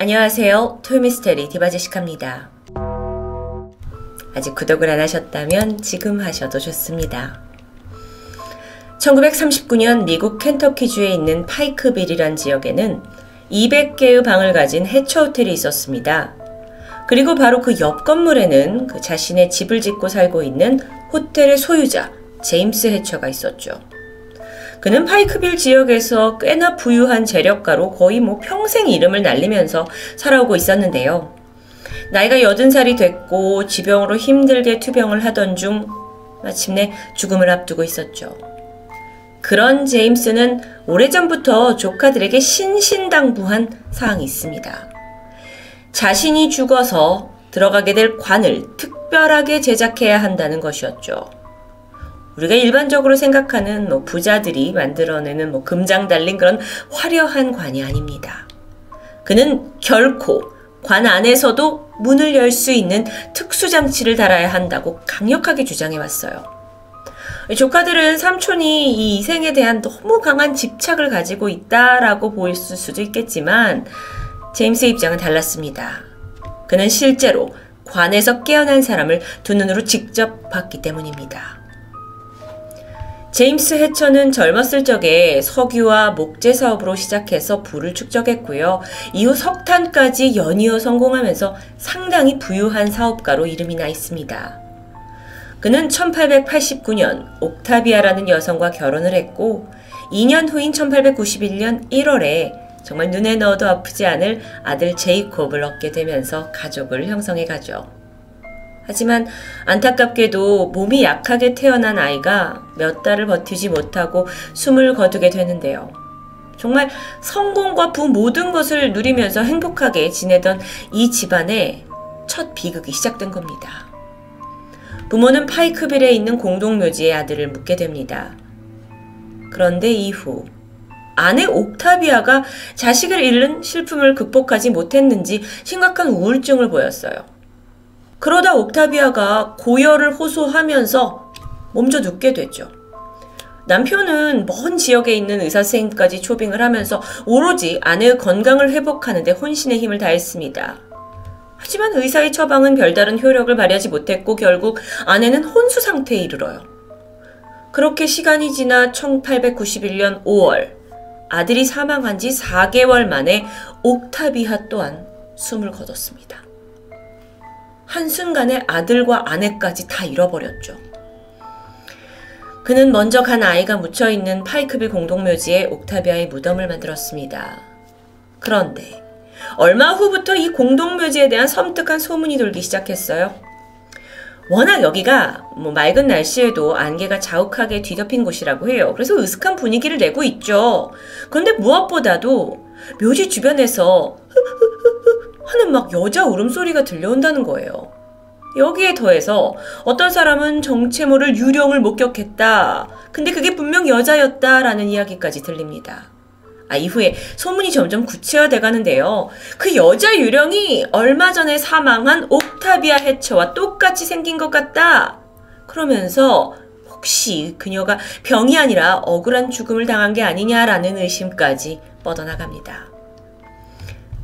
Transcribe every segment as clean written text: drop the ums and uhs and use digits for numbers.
안녕하세요. 토요미스테리 디바제시카입니다. 아직 구독을 안 하셨다면 지금 하셔도 좋습니다. 1939년 미국 켄터키주에 있는 파이크빌이란 지역에는 200개의 방을 가진 해처 호텔이 있었습니다. 그리고 바로 그 옆 건물에는 그 자신의 집을 짓고 살고 있는 호텔의 소유자 제임스 해처가 있었죠. 그는 파이크빌 지역에서 꽤나 부유한 재력가로 거의 평생 이름을 날리면서 살아오고 있었는데요. 나이가 80살이 됐고 지병으로 힘들게 투병을 하던 중 마침내 죽음을 앞두고 있었죠. 그런 제임스는 오래전부터 조카들에게 신신당부한 사항이 있습니다. 자신이 죽어서 들어가게 될 관을 특별하게 제작해야 한다는 것이었죠. 우리가 일반적으로 생각하는 부자들이 만들어내는 금장 달린 그런 화려한 관이 아닙니다. 그는 결코 관 안에서도 문을 열 수 있는 특수장치를 달아야 한다고 강력하게 주장해왔어요. 조카들은 삼촌이 이 이생에 대한 너무 강한 집착을 가지고 있다라고 보일 수도 있겠지만 제임스의 입장은 달랐습니다. 그는 실제로 관에서 깨어난 사람을 두 눈으로 직접 봤기 때문입니다. 제임스 해처는 젊었을 적에 석유와 목재 사업으로 시작해서 부를 축적했고요. 이후 석탄까지 연이어 성공하면서 상당히 부유한 사업가로 이름이 나 있습니다. 그는 1889년 옥타비아라는 여성과 결혼을 했고 2년 후인 1891년 1월에 정말 눈에 넣어도 아프지 않을 아들 제이콥을 얻게 되면서 가족을 형성해 가죠. 하지만 안타깝게도 몸이 약하게 태어난 아이가 몇 달을 버티지 못하고 숨을 거두게 되는데요. 정말 성공과 부 모든 것을 누리면서 행복하게 지내던 이 집안의 첫 비극이 시작된 겁니다. 부모는 파이크빌에 있는 공동묘지에 아들을 묻게 됩니다. 그런데 이후 아내 옥타비아가 자식을 잃는 슬픔을 극복하지 못했는지 심각한 우울증을 보였어요. 그러다 옥타비아가 고열을 호소하면서 몸져 눕게 되죠. 남편은 먼 지역에 있는 의사 선생님까지 초빙을 하면서 오로지 아내의 건강을 회복하는 데 혼신의 힘을 다했습니다. 하지만 의사의 처방은 별다른 효력을 발휘하지 못했고 결국 아내는 혼수 상태에 이르러요. 그렇게 시간이 지나 1891년 5월 아들이 사망한 지 4개월 만에 옥타비아 또한 숨을 거뒀습니다. 한순간에 아들과 아내까지 다 잃어버렸죠. 그는 먼저 간 아이가 묻혀있는 파이크빌 공동묘지에 옥타비아의 무덤을 만들었습니다. 그런데 얼마 후부터 이 공동묘지에 대한 섬뜩한 소문이 돌기 시작했어요. 워낙 여기가 맑은 날씨에도 안개가 자욱하게 뒤덮인 곳이라고 해요. 그래서 으슥한 분위기를 내고 있죠. 그런데 무엇보다도 묘지 주변에서 하는 여자 울음소리가 들려온다는 거예요. 여기에 더해서 어떤 사람은 정체 모를 유령을 목격했다. 근데 그게 분명 여자였다라는 이야기까지 들립니다. 이후에 소문이 점점 구체화돼 가는데요. 그 여자 유령이 얼마 전에 사망한 옥타비아 해처와 똑같이 생긴 것 같다. 그러면서 혹시 그녀가 병이 아니라 억울한 죽음을 당한 게 아니냐라는 의심까지 뻗어나갑니다.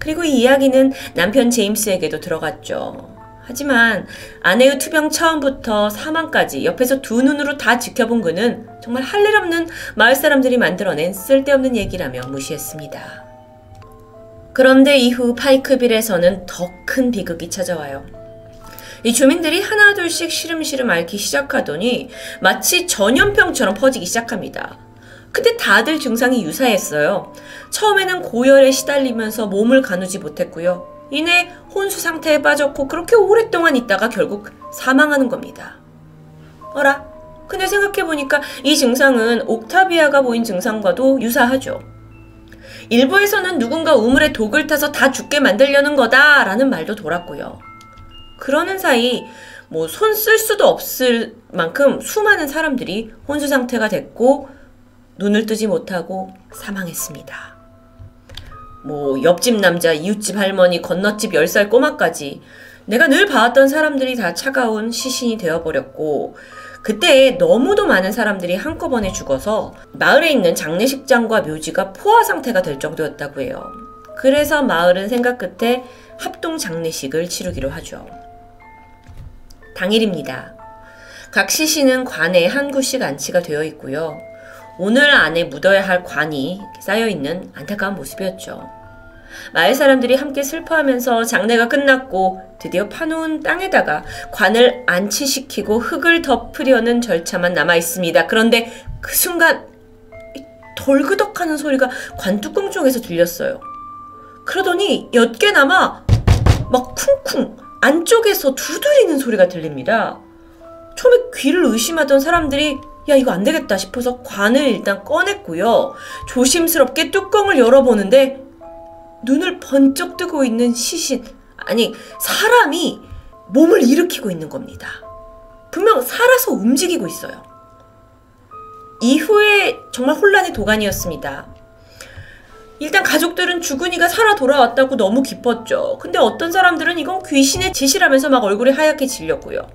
그리고 이 이야기는 남편 제임스에게도 들어갔죠. 하지만 아내의 투병 처음부터 사망까지 옆에서 두 눈으로 다 지켜본 그는 정말 할 일 없는 마을 사람들이 만들어낸 쓸데없는 얘기라며 무시했습니다. 그런데 이후 파이크빌에서는 더 큰 비극이 찾아와요. 이 주민들이 하나둘씩 시름시름 앓기 시작하더니 마치 전염병처럼 퍼지기 시작합니다. 근데 다들 증상이 유사했어요. 처음에는 고열에 시달리면서 몸을 가누지 못했고요. 이내 혼수 상태에 빠졌고 그렇게 오랫동안 있다가 결국 사망하는 겁니다. 어라? 근데 생각해보니까 이 증상은 옥타비아가 보인 증상과도 유사하죠. 일부에서는 누군가 우물에 독을 타서 다 죽게 만들려는 거다라는 말도 돌았고요. 그러는 사이 손 쓸 수도 없을 만큼 수많은 사람들이 혼수 상태가 됐고 눈을 뜨지 못하고 사망했습니다. 옆집 남자, 이웃집 할머니, 건너집 10살 꼬마까지 내가 늘 봐왔던 사람들이 다 차가운 시신이 되어버렸고 그때 너무도 많은 사람들이 한꺼번에 죽어서 마을에 있는 장례식장과 묘지가 포화 상태가 될 정도였다고 해요. 그래서 마을은 생각 끝에 합동 장례식을 치르기로 하죠. 당일입니다. 각 시신은 관에 한 구씩 안치가 되어 있고요. 오늘 안에 묻어야 할 관이 쌓여있는 안타까운 모습이었죠. 마을 사람들이 함께 슬퍼하면서 장례가 끝났고 드디어 파놓은 땅에다가 관을 안치시키고 흙을 덮으려는 절차만 남아있습니다. 그런데 그 순간 덜그덕하는 소리가 관뚜껑 쪽에서 들렸어요. 그러더니 옅게 남아 막 쿵쿵 안쪽에서 두드리는 소리가 들립니다. 처음에 귀를 의심하던 사람들이 야 이거 안 되겠다 싶어서 관을 일단 꺼냈고요. 조심스럽게 뚜껑을 열어보는데 눈을 번쩍 뜨고 있는 시신, 아니 사람이 몸을 일으키고 있는 겁니다. 분명 살아서 움직이고 있어요. 이후에 정말 혼란의 도가니였습니다. 일단 가족들은 주근이가 살아 돌아왔다고 너무 기뻤죠. 근데 어떤 사람들은 이건 귀신의 짓이라면서 막 얼굴이 하얗게 질렸고요.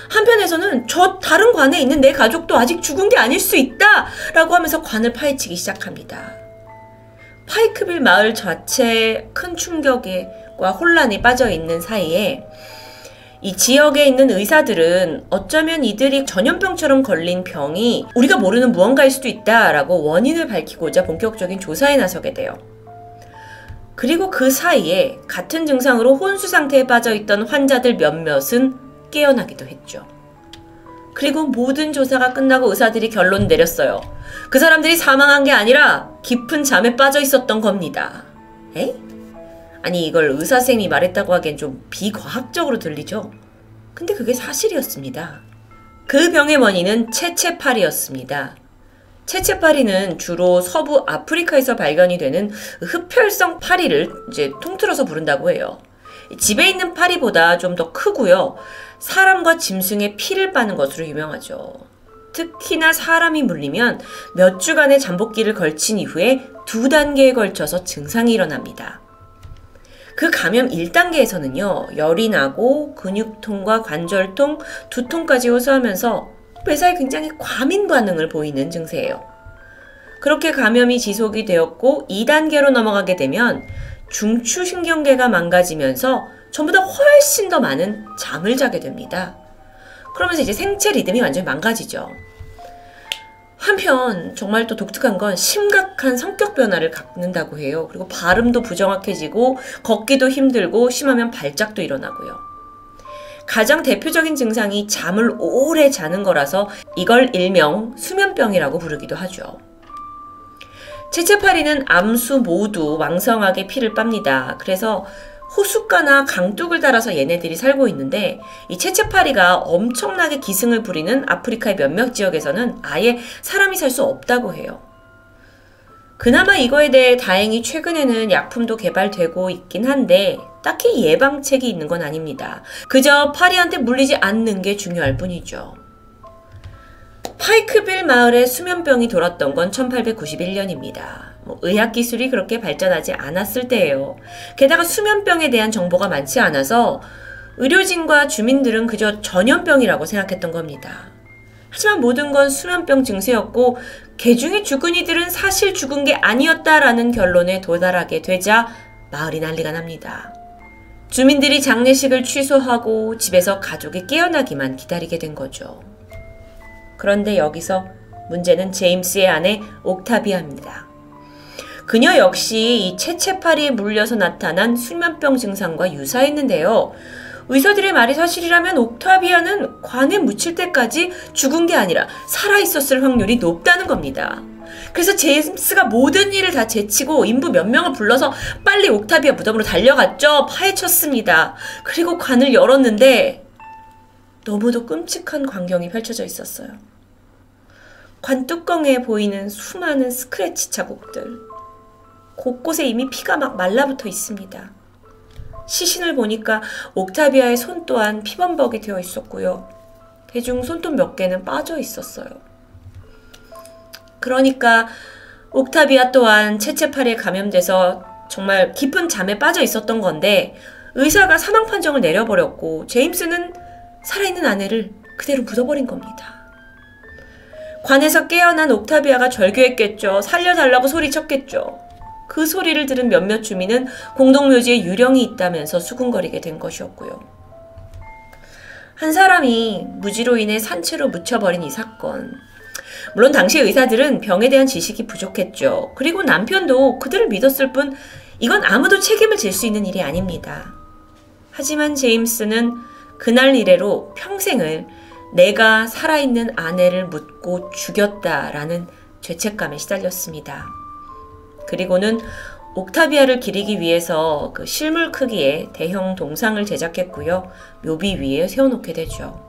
한편에서는 저 다른 관에 있는 내 가족도 아직 죽은 게 아닐 수 있다! 라고 하면서 관을 파헤치기 시작합니다. 파이크빌 마을 자체에 큰 충격과 혼란이 빠져있는 사이에 이 지역에 있는 의사들은 어쩌면 이들이 전염병처럼 걸린 병이 우리가 모르는 무언가일 수도 있다라고 원인을 밝히고자 본격적인 조사에 나서게 돼요. 그리고 그 사이에 같은 증상으로 혼수 상태에 빠져있던 환자들 몇몇은 깨어나기도 했죠. 그리고 모든 조사가 끝나고 의사들이 결론 내렸어요. 그 사람들이 사망한 게 아니라 깊은 잠에 빠져 있었던 겁니다. 에? 아니 이걸 의사쌤이 말했다고 하기엔 좀 비과학적으로 들리죠? 근데 그게 사실이었습니다. 그 병의 원인은 체체파리였습니다. 체체파리는 주로 서부 아프리카에서 발견이 되는 흡혈성 파리를 이제 통틀어서 부른다고 해요. 집에 있는 파리보다 좀 더 크고요. 사람과 짐승의 피를 빠는 것으로 유명하죠. 특히나 사람이 물리면 몇 주간의 잠복기를 걸친 이후에 2단계에 걸쳐서 증상이 일어납니다. 그 감염 1단계에서는요. 열이 나고 근육통과 관절통, 두통까지 호소하면서 매사에 굉장히 과민 반응을 보이는 증세예요. 그렇게 감염이 지속이 되었고 2단계로 넘어가게 되면 중추신경계가 망가지면서 전보다 훨씬 더 많은 잠을 자게 됩니다. 그러면서 이제 생체 리듬이 완전히 망가지죠. 한편 정말 또 독특한 건 심각한 성격 변화를 갖는다고 해요. 그리고 발음도 부정확해지고 걷기도 힘들고 심하면 발작도 일어나고요. 가장 대표적인 증상이 잠을 오래 자는 거라서 이걸 일명 수면병이라고 부르기도 하죠. 체체파리는 암수 모두 왕성하게 피를 빱니다. 그래서 호숫가나 강둑을 따라서 얘네들이 살고 있는데 이 체체파리가 엄청나게 기승을 부리는 아프리카의 몇몇 지역에서는 아예 사람이 살 수 없다고 해요. 그나마 이거에 대해 다행히 최근에는 약품도 개발되고 있긴 한데 딱히 예방책이 있는 건 아닙니다. 그저 파리한테 물리지 않는 게 중요할 뿐이죠. 파이크빌 마을에 수면병이 돌았던 건 1891년입니다. 의학기술이 그렇게 발전하지 않았을 때예요. 게다가 수면병에 대한 정보가 많지 않아서 의료진과 주민들은 그저 전염병이라고 생각했던 겁니다. 하지만 모든 건 수면병 증세였고 개중에 죽은 이들은 사실 죽은 게 아니었다라는 결론에 도달하게 되자 마을이 난리가 납니다. 주민들이 장례식을 취소하고 집에서 가족이 깨어나기만 기다리게 된 거죠. 그런데 여기서 문제는 제임스의 아내 옥타비아입니다. 그녀 역시 이 체체파리에 물려서 나타난 수면병 증상과 유사했는데요. 의사들의 말이 사실이라면 옥타비아는 관에 묻힐 때까지 죽은 게 아니라 살아있었을 확률이 높다는 겁니다. 그래서 제임스가 모든 일을 다 제치고 인부 몇 명을 불러서 빨리 옥타비아 무덤으로 달려갔죠. 파헤쳤습니다. 그리고 관을 열었는데 너무도 끔찍한 광경이 펼쳐져 있었어요. 관 뚜껑에 보이는 수많은 스크래치 자국들. 곳곳에 이미 피가 막 말라붙어 있습니다. 시신을 보니까 옥타비아의 손 또한 피범벅이 되어 있었고요. 대중 손톱 몇 개는 빠져 있었어요. 그러니까 옥타비아 또한 체체파리에 감염돼서 정말 깊은 잠에 빠져 있었던 건데 의사가 사망 판정을 내려버렸고 제임스는 살아있는 아내를 그대로 묻어버린 겁니다. 관에서 깨어난 옥타비아가 절규했겠죠. 살려달라고 소리쳤겠죠. 그 소리를 들은 몇몇 주민은 공동묘지에 유령이 있다면서 수군거리게 된 것이었고요. 한 사람이 무지로 인해 산채로 묻혀버린 이 사건. 물론 당시 의사들은 병에 대한 지식이 부족했죠. 그리고 남편도 그들을 믿었을 뿐 이건 아무도 책임을 질 수 있는 일이 아닙니다. 하지만 제임스는 그날 이래로 평생을 내가 살아있는 아내를 묻고 죽였다라는 죄책감에 시달렸습니다. 그리고는 옥타비아를 기리기 위해서 그 실물 크기의 대형 동상을 제작했고요. 묘비 위에 세워놓게 되죠.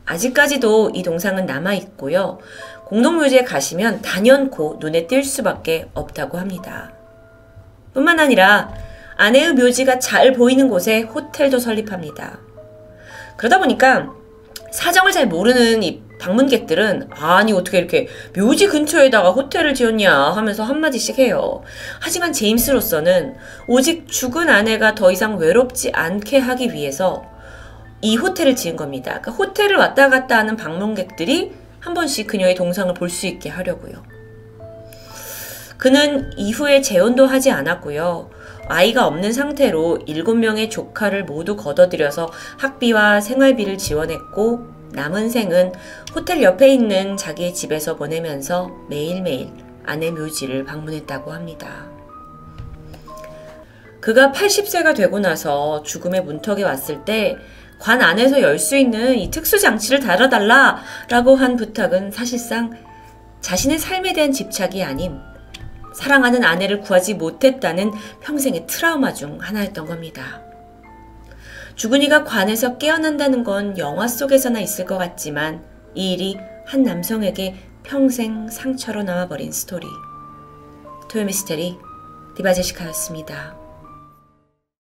아직까지도 이 동상은 남아있고요. 공동묘지에 가시면 단연코 눈에 띌 수밖에 없다고 합니다. 뿐만 아니라 아내의 묘지가 잘 보이는 곳에 호텔도 설립합니다. 그러다 보니까 사정을 잘 모르는 이 방문객들은 아니 어떻게 이렇게 묘지 근처에다가 호텔을 지었냐 하면서 한마디씩 해요. 하지만 제임스로서는 오직 죽은 아내가 더 이상 외롭지 않게 하기 위해서 이 호텔을 지은 겁니다. 그러니까 호텔을 왔다 갔다 하는 방문객들이 한 번씩 그녀의 동상을 볼 수 있게 하려고요. 그는 이후에 재혼도 하지 않았고요. 아이가 없는 상태로 7명의 조카를 모두 걷어들여서 학비와 생활비를 지원했고 남은 생은 호텔 옆에 있는 자기의 집에서 보내면서 매일매일 아내 묘지를 방문했다고 합니다. 그가 80세가 되고 나서 죽음의 문턱에 왔을 때 관 안에서 열 수 있는 이 특수장치를 달아달라 라고 한 부탁은 사실상 자신의 삶에 대한 집착이 아닌 사랑하는 아내를 구하지 못했다는 평생의 트라우마 중 하나였던 겁니다. 죽은 이가 관에서 깨어난다는 건 영화 속에서나 있을 것 같지만 이 일이 한 남성에게 평생 상처로 남아버린 스토리. 토요미스테리 디바제시카였습니다.